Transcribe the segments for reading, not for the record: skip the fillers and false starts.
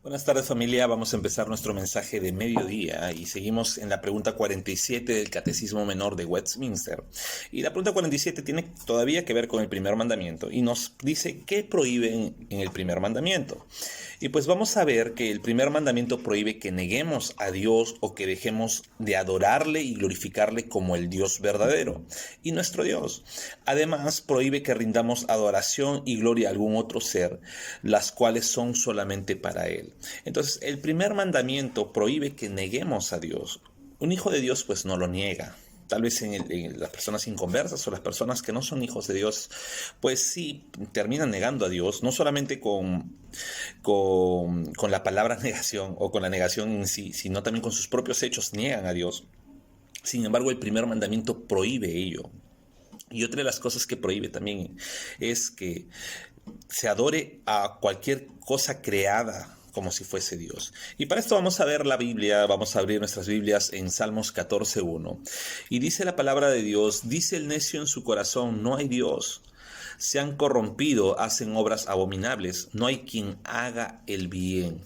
Buenas tardes familia, vamos a empezar nuestro mensaje de mediodía y seguimos en la pregunta 47 del Catecismo Menor de Westminster. Y la pregunta 47 tiene todavía que ver con el primer mandamiento y nos dice qué prohíbe en el primer mandamiento. Y pues vamos a ver que el primer mandamiento prohíbe que neguemos a Dios o que dejemos de adorarle y glorificarle como el Dios verdadero y nuestro Dios. Además, prohíbe que rindamos adoración y gloria a algún otro ser, las cuales son solamente para Él. Entonces, el primer mandamiento prohíbe que neguemos a Dios. Un hijo de Dios pues no lo niega. Tal vez en las personas inconversas o las personas que no son hijos de Dios, pues sí terminan negando a Dios, no solamente con la palabra negación o con la negación en sí, sino también con sus propios hechos niegan a Dios. Sin embargo, el primer mandamiento prohíbe ello. Y otra de las cosas que prohíbe también es que se adore a cualquier cosa creada como si fuese Dios. Y para esto vamos a ver la Biblia, vamos a abrir nuestras Biblias en Salmos 14:1. Y dice la palabra de Dios, dice el necio en su corazón, no hay Dios. Se han corrompido, hacen obras abominables, no hay quien haga el bien.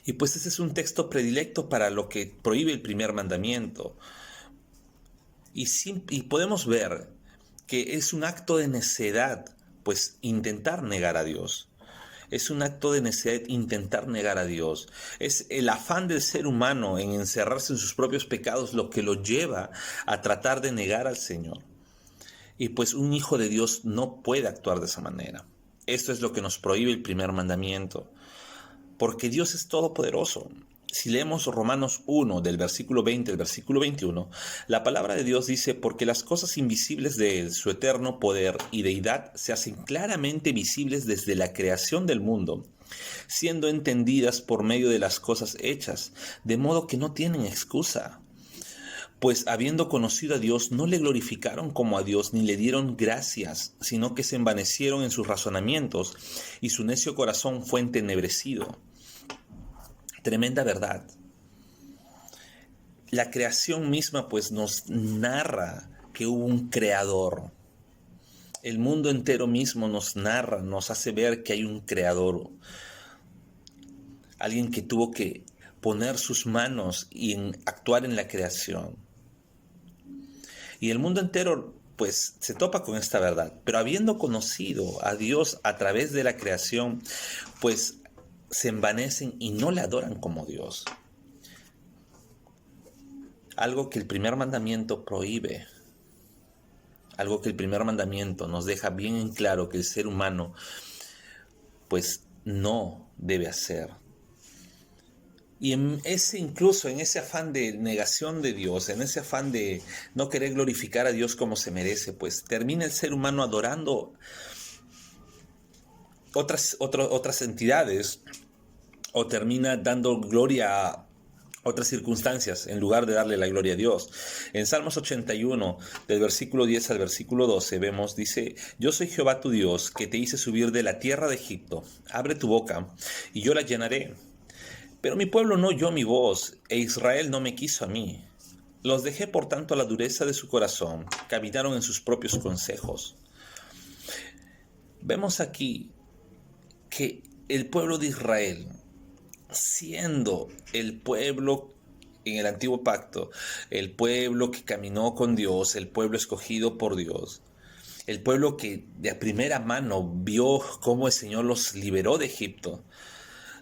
Y pues ese es un texto predilecto para lo que prohíbe el primer mandamiento. Y podemos ver que es un acto de necedad, pues intentar negar a Dios. Es un acto de necedad intentar negar a Dios. Es el afán del ser humano en encerrarse en sus propios pecados lo que lo lleva a tratar de negar al Señor. Y pues un hijo de Dios no puede actuar de esa manera. Esto es lo que nos prohíbe el primer mandamiento. Porque Dios es todopoderoso. Si leemos Romanos 1 del versículo 20 al versículo 21, la palabra de Dios dice, porque las cosas invisibles de Él, su eterno poder y deidad, se hacen claramente visibles desde la creación del mundo, siendo entendidas por medio de las cosas hechas, de modo que no tienen excusa. Pues habiendo conocido a Dios, no le glorificaron como a Dios ni le dieron gracias, sino que se envanecieron en sus razonamientos y su necio corazón fue entenebrecido. Tremenda verdad. La creación misma pues nos narra que hubo un creador. El mundo entero mismo nos narra, nos hace ver que hay un creador. Alguien que tuvo que poner sus manos y actuar en la creación. Y el mundo entero pues se topa con esta verdad. Pero habiendo conocido a Dios a través de la creación, pues se envanecen y no le adoran como Dios. Algo que el primer mandamiento prohíbe. Algo que el primer mandamiento nos deja bien en claro que el ser humano pues no debe hacer. Y incluso en ese afán de negación de Dios, en ese afán de no querer glorificar a Dios como se merece, pues termina el ser humano adorando otras entidades o termina dando gloria a otras circunstancias en lugar de darle la gloria a Dios. En Salmos 81, del versículo 10 al versículo 12, vemos, dice, yo soy Jehová tu Dios, que te hice subir de la tierra de Egipto. Abre tu boca, y yo la llenaré. Pero mi pueblo no oyó mi voz, e Israel no me quiso a mí. Los dejé por tanto a la dureza de su corazón, caminaron en sus propios consejos. Vemos aquí que el pueblo de Israel, siendo el pueblo en el antiguo pacto, el pueblo que caminó con Dios, el pueblo escogido por Dios, el pueblo que de primera mano vio cómo el Señor los liberó de Egipto,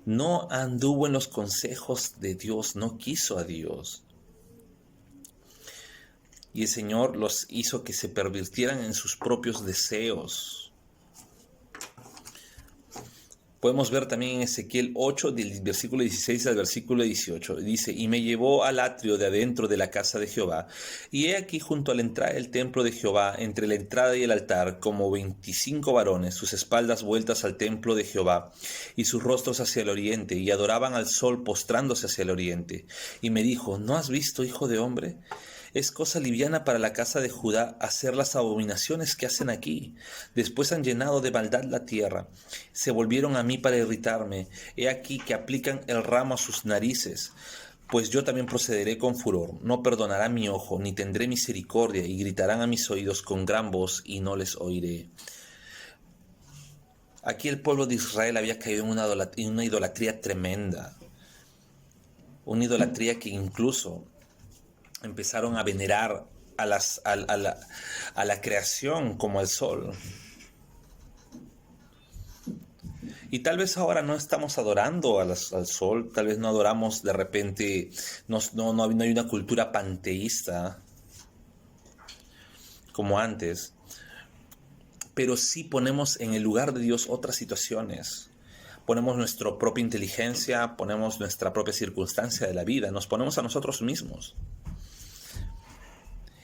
no anduvo en los consejos de Dios, no quiso a Dios. Y el Señor los hizo que se pervirtieran en sus propios deseos. Podemos ver también en Ezequiel 8, del versículo 16 al versículo 18. Dice, y me llevó al atrio de adentro de la casa de Jehová, y he aquí junto a la entrada del templo de Jehová, entre la entrada y el altar, como 25 varones, sus espaldas vueltas al templo de Jehová, y sus rostros hacia el oriente, y adoraban al sol postrándose hacia el oriente. Y me dijo, ¿no has visto, hijo de hombre? Es cosa liviana para la casa de Judá hacer las abominaciones que hacen aquí. Después han llenado de maldad la tierra. Se volvieron a mí para irritarme. He aquí que aplican el ramo a sus narices. Pues yo también procederé con furor. No perdonará mi ojo, ni tendré misericordia, y gritarán a mis oídos con gran voz, y no les oiré. Aquí el pueblo de Israel había caído en una idolatría tremenda, una idolatría que incluso empezaron a venerar a la creación como al sol. Y tal vez ahora no estamos adorando al sol, tal vez no adoramos de repente, no hay una cultura panteísta como antes, pero sí ponemos en el lugar de Dios otras situaciones. Ponemos nuestra propia inteligencia, ponemos nuestra propia circunstancia de la vida, nos ponemos a nosotros mismos.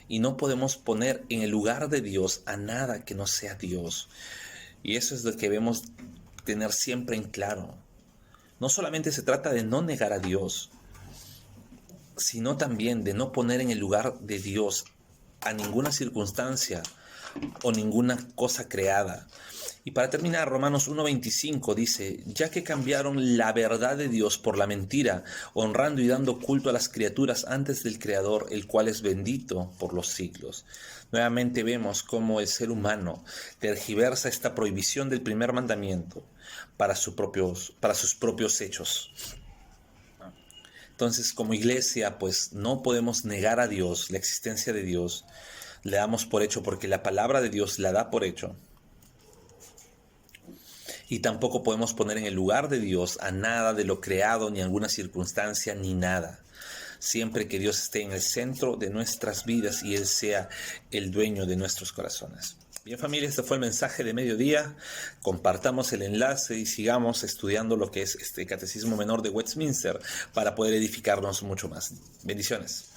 Y no podemos poner en el lugar de Dios a nada que no sea Dios. Y eso es lo que debemos tener siempre en claro. No solamente se trata de no negar a Dios, sino también de no poner en el lugar de Dios a ninguna circunstancia o ninguna cosa creada. Y para terminar, Romanos 1:25 dice: ya que cambiaron la verdad de Dios por la mentira, honrando y dando culto a las criaturas antes del Creador, el cual es bendito por los siglos. Nuevamente vemos cómo el ser humano tergiversa esta prohibición del primer mandamiento para sus propios hechos. Entonces, como iglesia, pues no podemos negar a Dios, la existencia de Dios. Le damos por hecho porque la palabra de Dios la da por hecho. Y tampoco podemos poner en el lugar de Dios a nada de lo creado, ni alguna circunstancia, ni nada. Siempre que Dios esté en el centro de nuestras vidas y Él sea el dueño de nuestros corazones. Bien, familia, este fue el mensaje de mediodía. Compartamos el enlace y sigamos estudiando lo que es este Catecismo Menor de Westminster para poder edificarnos mucho más. Bendiciones.